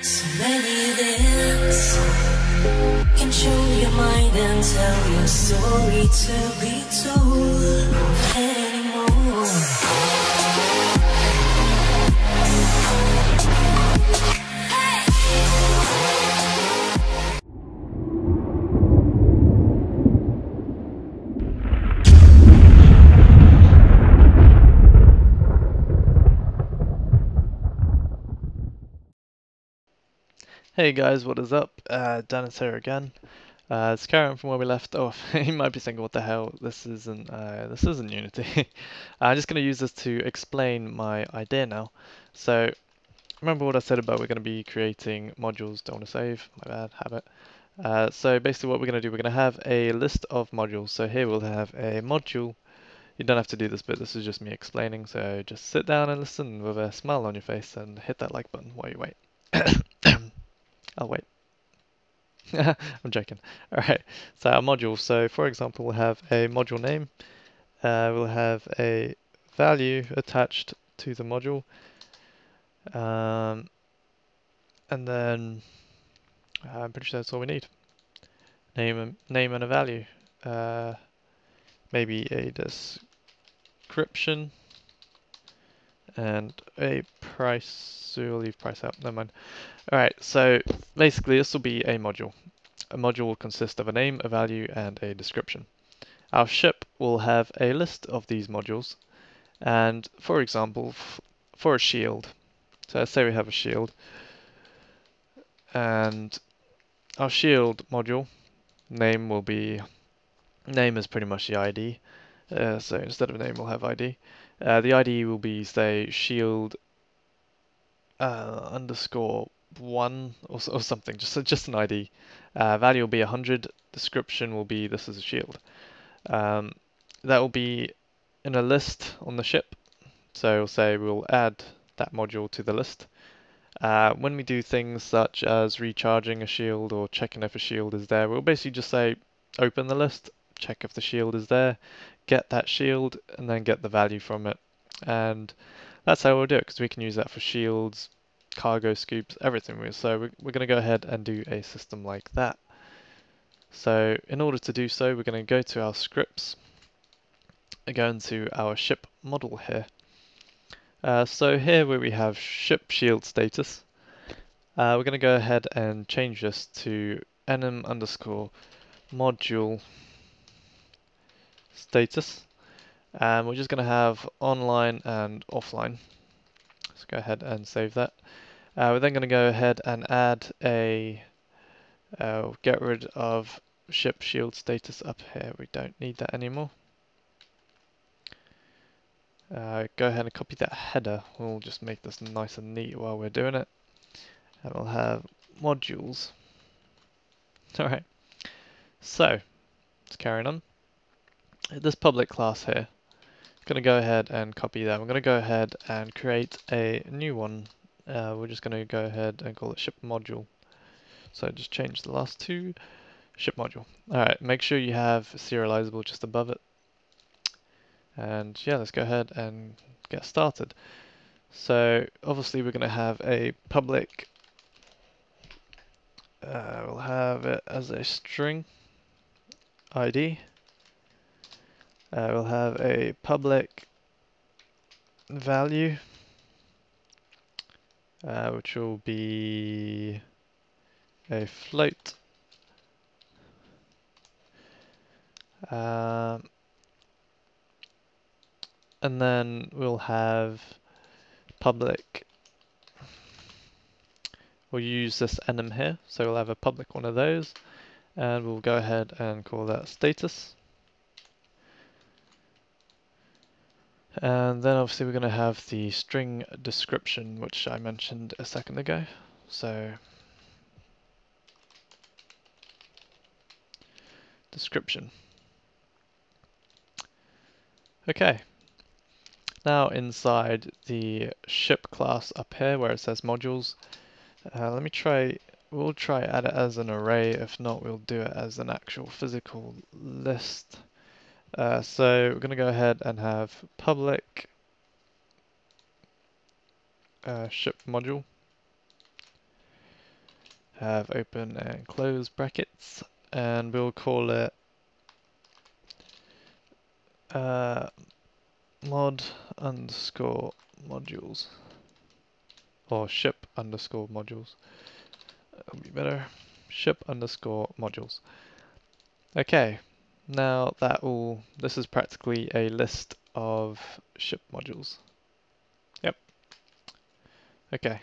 So many events can show your mind and tell your story to be told anymore. Hey guys, what is up? Dennis here again. It's carrying from where we left off. You might be thinking, what the hell? This isn't Unity. I'm just going to use this to explain my idea now. So remember what I said about we're going to be creating modules. Don't want to save, my bad, habit. So basically what we're going to do, we're going to have a list of modules. So here we'll have a module. You don't have to do this bit, this is just me explaining. So just sit down and listen with a smile on your face and hit that like button while you wait. I'll wait. I'm joking. Alright, so our module. So for example, we'll have a module name. We'll have a value attached to the module. And then I'm pretty sure that's all we need. Name and a value. Maybe a description and a price. So we'll leave price out. Never mind. Alright, so basically this will be a module. A module will consist of a name, a value, and a description. Our ship will have a list of these modules, and for example, for a shield, so let's say we have a shield, and our shield module name will be, name is pretty much the ID, so instead of name we'll have ID. The ID will be, say, shield underscore 1 or something, just an ID. Value will be 100, description will be this is a shield. That will be in a list on the ship. So we'll say we'll add that module to the list. When we do things such as recharging a shield or checking if a shield is there, we'll basically just say open the list, check if the shield is there, get that shield, and then get the value from it. And that's how we'll do it, because we can use that for shields, cargo scoops, everything. So we're going to go ahead and do a system like that. So in order to do so, we're going to go to our scripts, go into our ship model here. So here where we have ship shield status, we're going to go ahead and change this to enum underscore module status. And we're just going to have online and offline. Let's go ahead and save that. We're then going to go ahead and add a, get rid of ship shield status up here. We don't need that anymore. Go ahead and copy that header. We'll just make this nice and neat while we're doing it. And we'll have modules. Alright, so let's carry on. This public class here, I'm going to go ahead and copy that. We're going to go ahead and create a new one. We're just going to go ahead and call it ship module. So just change the last two, ship module. Alright, make sure you have serializable just above it. And yeah, let's go ahead and get started. So obviously we're going to have a public, we'll have it as a string ID. We'll have a public value, which will be a float. And then we'll have public, we'll use this enum here, so we'll have a public one of those, and we'll go ahead and call that status. And then obviously we're going to have the string description, which I mentioned a second ago. So description. Okay. Now inside the ship class up here where it says modules, we'll try add it as an array. If not, we'll do it as an actual physical list. So we're going to go ahead and have public ship module. have open and close brackets, and we'll call it mod underscore modules, or ship underscore modules. That'll be better. Ship underscore modules. Okay, now this is practically a list of ship modules. Yep. Okay.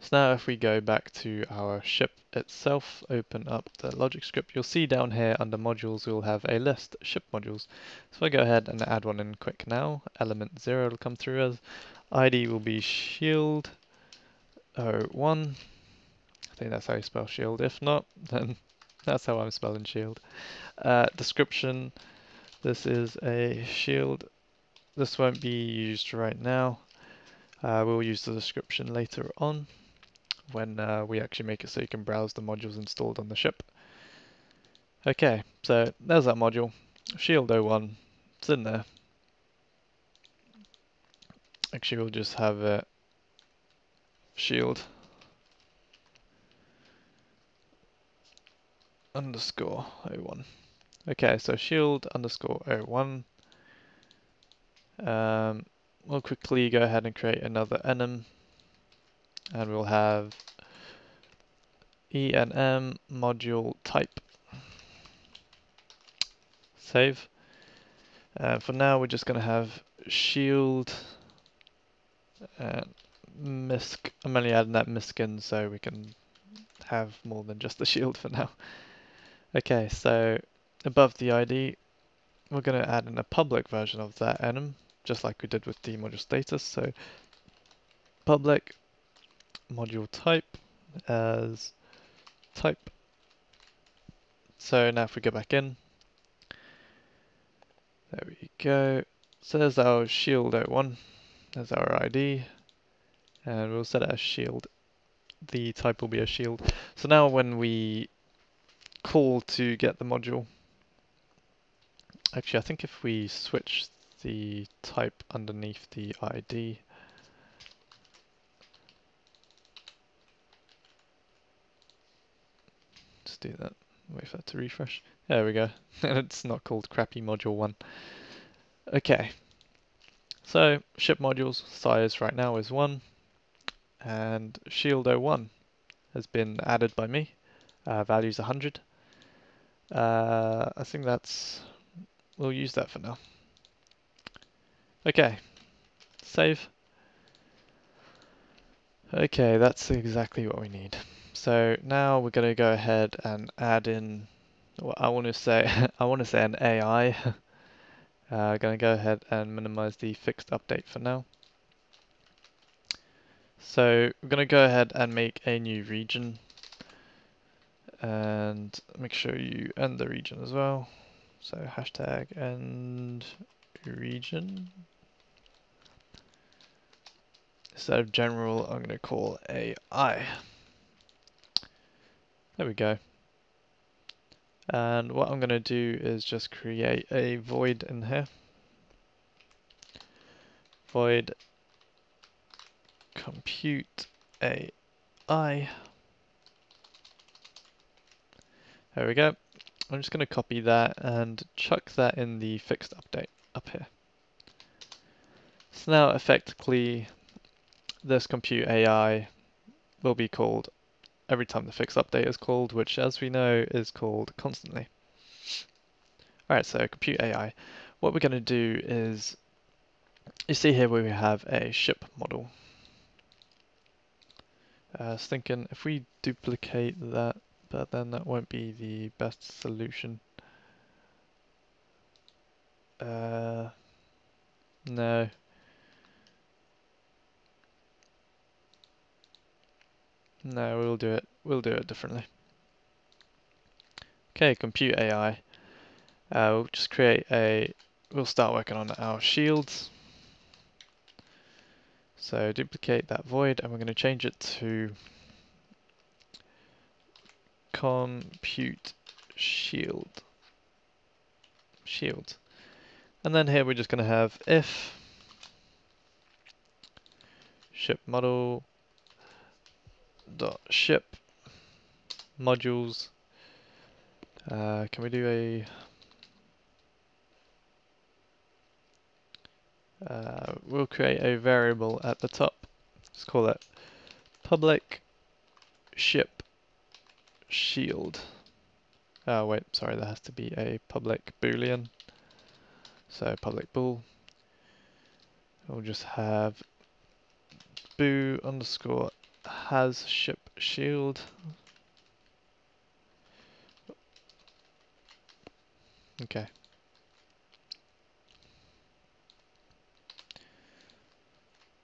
So now if we go back to our ship itself, open up the logic script, you'll see down here under modules we'll have a list, ship modules. So I go ahead and add one in quick now. Element 0 will come through as ID will be shield 01. I think that's how you spell shield. If not, then that's how I'm spelling shield. Description, this is a shield. This won't be used right now. We'll use the description later on when we actually make it so you can browse the modules installed on the ship. Okay, so there's that module. Shield 01, it's in there. Actually, we'll just have it shield underscore 01. Okay, so shield underscore 01. We'll quickly go ahead and create another enum, and we'll have enm module type. Save. For now, we're just going to have shield and misc. I'm only adding that misc in so we can have more than just the shield for now. Okay, so above the ID, we're going to add in a public version of that enum, just like we did with the module status. So public module type as type. So now if we go back in, there we go. So there's our shield 01, there's our ID, and we'll set it as shield. The type will be a shield. So now when we call to get the module, actually I think if we switch the type underneath the ID, let's do that, wait for that to refresh. There we go, and it's not called crappy module 1. Okay, so ship modules size right now is 1, and shield 01 has been added by me. Value's 100. I think we'll use that for now. Okay, save. Okay, that's exactly what we need. So now we're going to go ahead and add in what I want to say. I want to say an AI. Going to go ahead and minimize the fixed update for now. So we're going to go ahead and make a new region, and make sure you end the region as well. So hashtag end region. Instead of general, I'm going to call AI. There we go. And what I'm going to do is just create a void in here. Void compute AI. There we go. I'm just going to copy that and chuck that in the fixed update up here. So now effectively this compute AI will be called every time the fixed update is called, which as we know is called constantly. Alright, so compute AI. What we're going to do is, you see here where we have a ship model. I was thinking if we duplicate that, but then that won't be the best solution. No. No, we'll do it. We'll do it differently. Okay, compute AI. We'll just we'll start working on our shields. So duplicate that void, and we're going to change it to compute shield. And then here we're just going to have if ship model dot ship modules. Can we do a we'll create a variable at the top. Let's call it public ship shield. Oh wait, sorry, that has to be a public boolean. So public bool. We'll just have boo underscore has ship shield. Okay.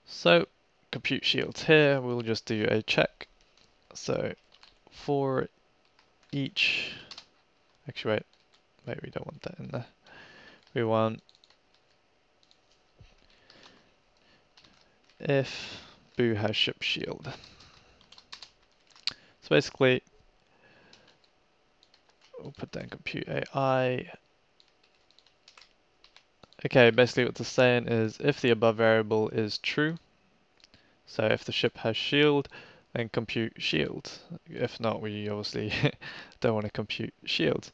So compute shields here, we'll just do a check. So for each, actually wait, we don't want that in there. We want if boo has ship shield. So basically, we'll put down compute AI. Okay, basically what it's saying is if the above variable is true, so if the ship has shield, then compute shield. If not, we obviously don't want to compute shield.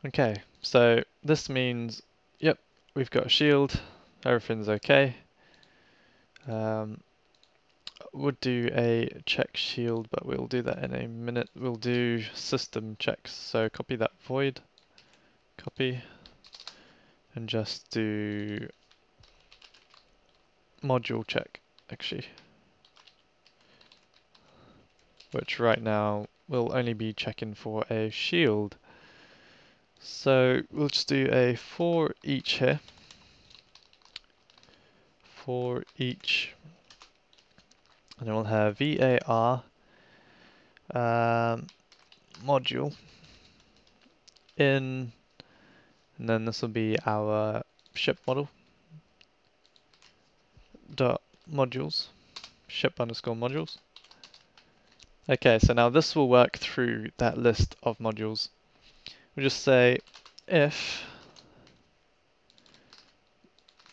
Okay, so this means, yep, we've got a shield, everything's okay. Would do a check shield, but we'll do that in a minute. We'll do system checks, so copy that void, copy, and just do module check, actually. Which right now will only be checking for a shield. So we'll just do a for each here. For each, and then we'll have var module in, and then this will be our ship model dot modules, ship underscore modules. Okay, so now this will work through that list of modules. We'll just say if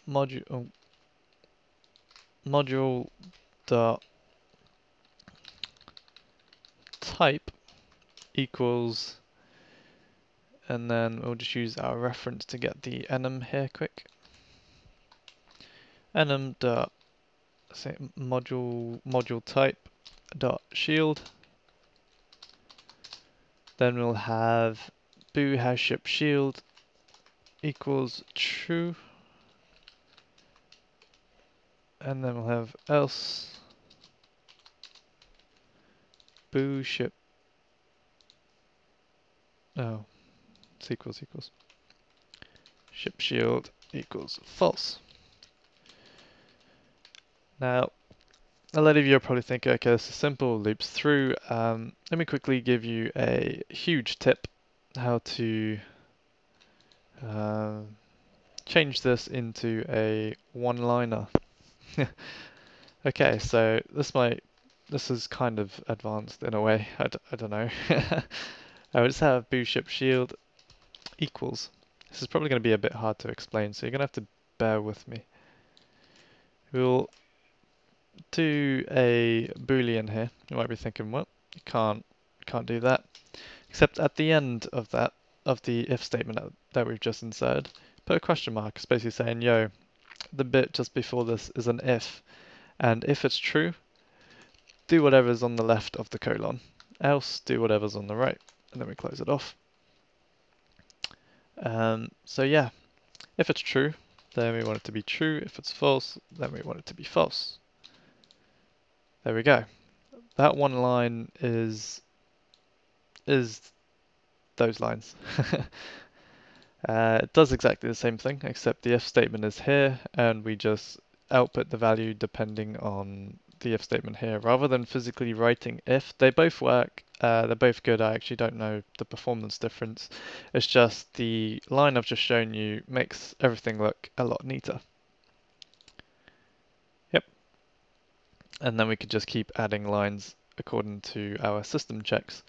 module dot type equals, and then we'll just use our reference to get the enum here quick. Enum dot say module type dot shield. Then we'll have boo has ship shield equals true, and then we'll have else boo ship, oh, it's equals ship shield equals false. Now a lot of you are probably thinking, okay, this is simple, loops through. Let me quickly give you a huge tip how to change this into a one-liner. Okay, so this is kind of advanced in a way. I don't know. I would just have boo ship shield equals. This is probably going to be a bit hard to explain, so you're going to have to bear with me. We'll do a boolean here. You might be thinking, well, you can't do that. Except at the end of that, of the if statement that we've just inserted, put a question mark. It's basically saying, yo, the bit just before this is an if, and if it's true, do whatever's on the left of the colon, else do whatever's on the right, and then we close it off. So yeah, if it's true, then we want it to be true. If it's false, then we want it to be false. There we go. That one line is those lines. It does exactly the same thing, except the if statement is here, and we just output the value depending on the if statement here, rather than physically writing if. They both work, they're both good. I actually don't know the performance difference. It's just the line I've just shown you makes everything look a lot neater. Yep. And then we could just keep adding lines according to our system checks.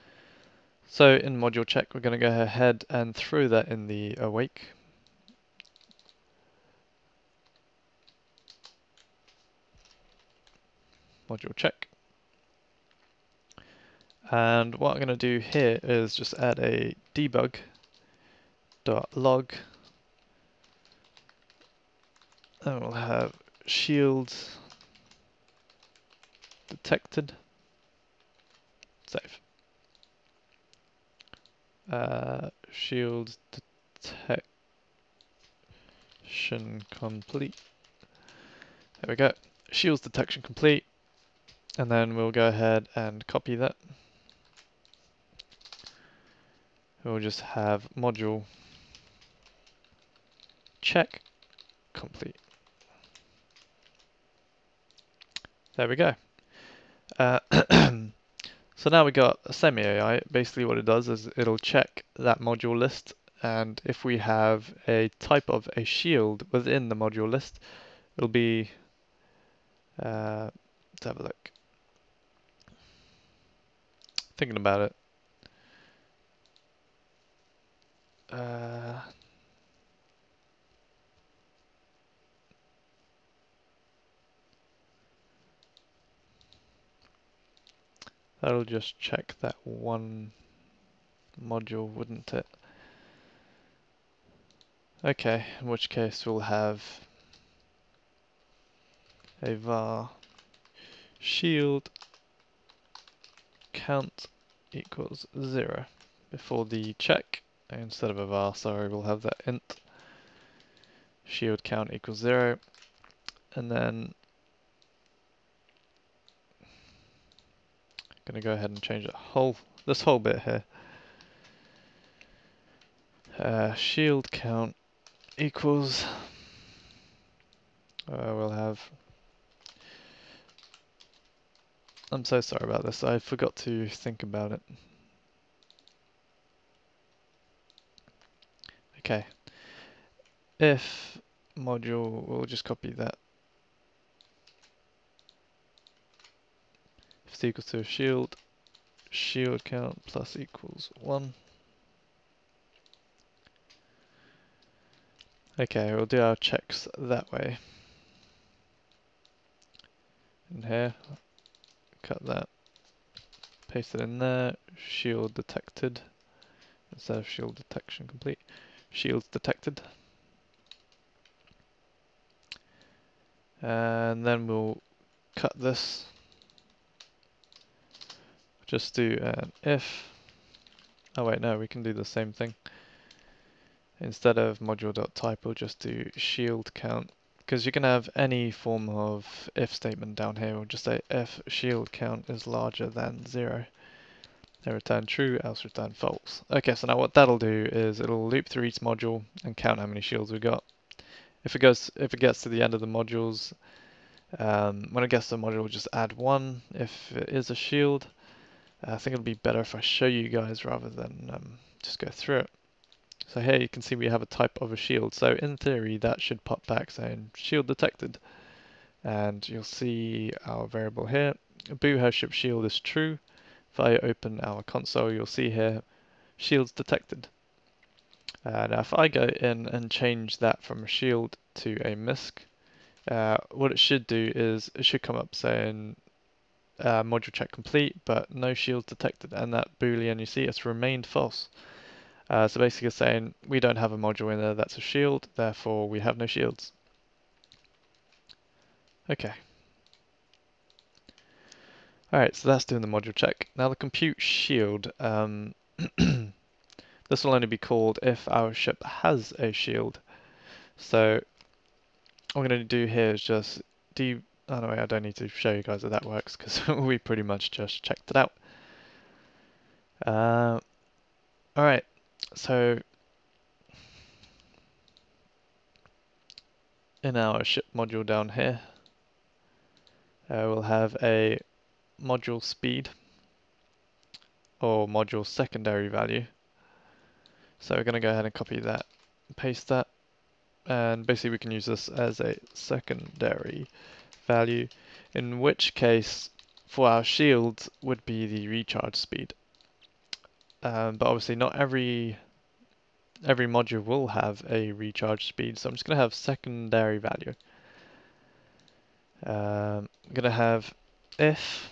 So in module check, we're going to go ahead and throw that in the awake. Module check. And what I'm going to do here is just add a debug.log, and we'll have shields detected. Save. Shields detection complete. There we go. Shields detection complete. And then we'll go ahead and copy that. We'll just have module check complete. There we go. So now we got a semi-AI. Basically what it does is it'll check that module list, and if we have a type of a shield within the module list, it'll be, let's have a look. Thinking about it. That'll just check that one module, wouldn't it? Okay, in which case we'll have a var shield count equals 0 before the check. Instead of a var, sorry, we'll have that int shield count equals 0, and then I'm going to go ahead and change this whole bit here. Shield count equals, we'll have, I'm so sorry about this, I forgot to think about it. Okay, if module, we'll just copy that. If it's equal to a shield count plus equals 1. Okay, we'll do our checks that way. In here, cut that, paste it in there, shield detected, instead of shield detection complete, shields detected. And then we'll cut this, just do an if, oh wait, no, we can do the same thing. Instead of module.type, we'll just do shield count, because you can have any form of if statement down here. We'll just say if shield count is larger than 0, then return true, else return false. Okay, so now what that'll do is it'll loop through each module and count how many shields we got. If it gets to the end of the modules, when it gets to the module, we'll just add 1 if it is a shield. I think it'll be better if I show you guys rather than just go through it. So here you can see we have a type of a shield. So in theory, that should pop back saying shield detected. And you'll see our variable here. Boohouse shield is true. If I open our console, you'll see here shields detected. Now if I go in and change that from a shield to a misc, what it should do is it should come up saying module check complete, but no shields detected, and that boolean you see, it's remained false. So basically it's saying we don't have a module in there that's a shield, therefore we have no shields. Okay. Alright, so that's doing the module check. Now the compute shield, this will only be called if our ship has a shield. So what I'm going to do here is just oh no, I don't need to show you guys how that works because we pretty much just checked it out. Alright, so in our ship module down here, we'll have a module speed or module secondary value. So we're going to go ahead and copy that, paste that, and basically we can use this as a secondary value, in which case for our shields would be the recharge speed. But obviously not every module will have a recharge speed, so I'm just going to have secondary value. I'm going to have if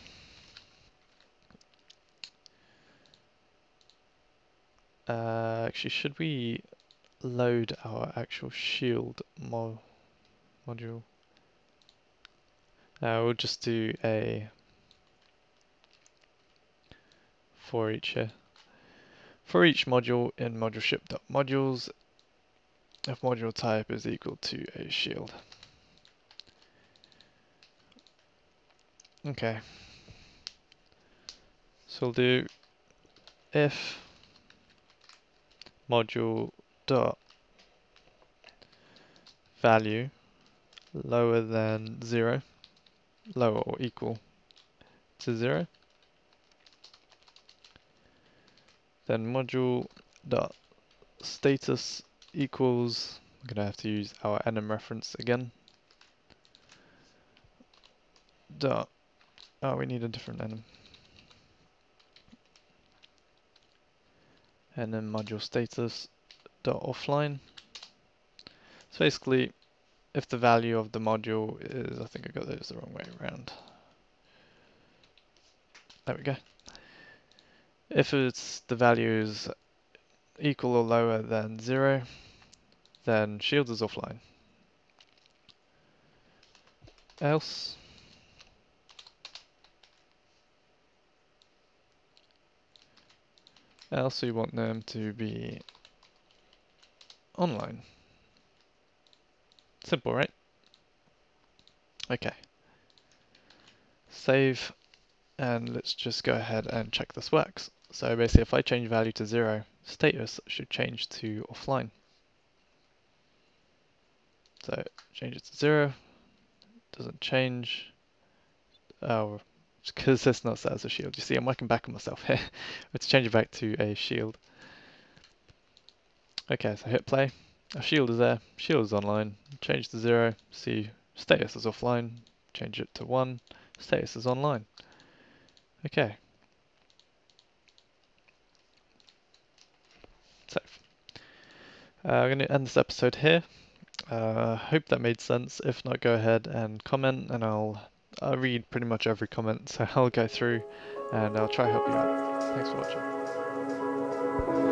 Actually, should we load our actual shield module? We'll just do a for each here. For each module in module ship.modules, if module type is equal to a shield. Okay. So we'll do if module dot value lower than 0, lower or equal to 0, then module dot status equals, I'm going to have to use our enum reference again, dot, oh we need a different enum, and then module status dot offline. So basically, if the value of the module is, I think I got those the wrong way around. There we go. If it's the value is equal or lower than 0, then shield is offline. Else we want them to be online. Simple, right? Okay. Save, and let's just go ahead and check this works. So basically, if I change value to 0, status should change to offline. So change it to 0, doesn't change. Oh, because it's not set as a shield. You see, I'm working back on myself here. Let's change it back to a shield. Okay, so hit play. Our shield is there. Shield is online. Change to 0. See, status is offline. Change it to 1. Status is online. Okay. Save. I'm going to end this episode here. Hope that made sense. If not, go ahead and comment, and I'll read pretty much every comment. So I'll go through and I'll try to help you out. Thanks for watching.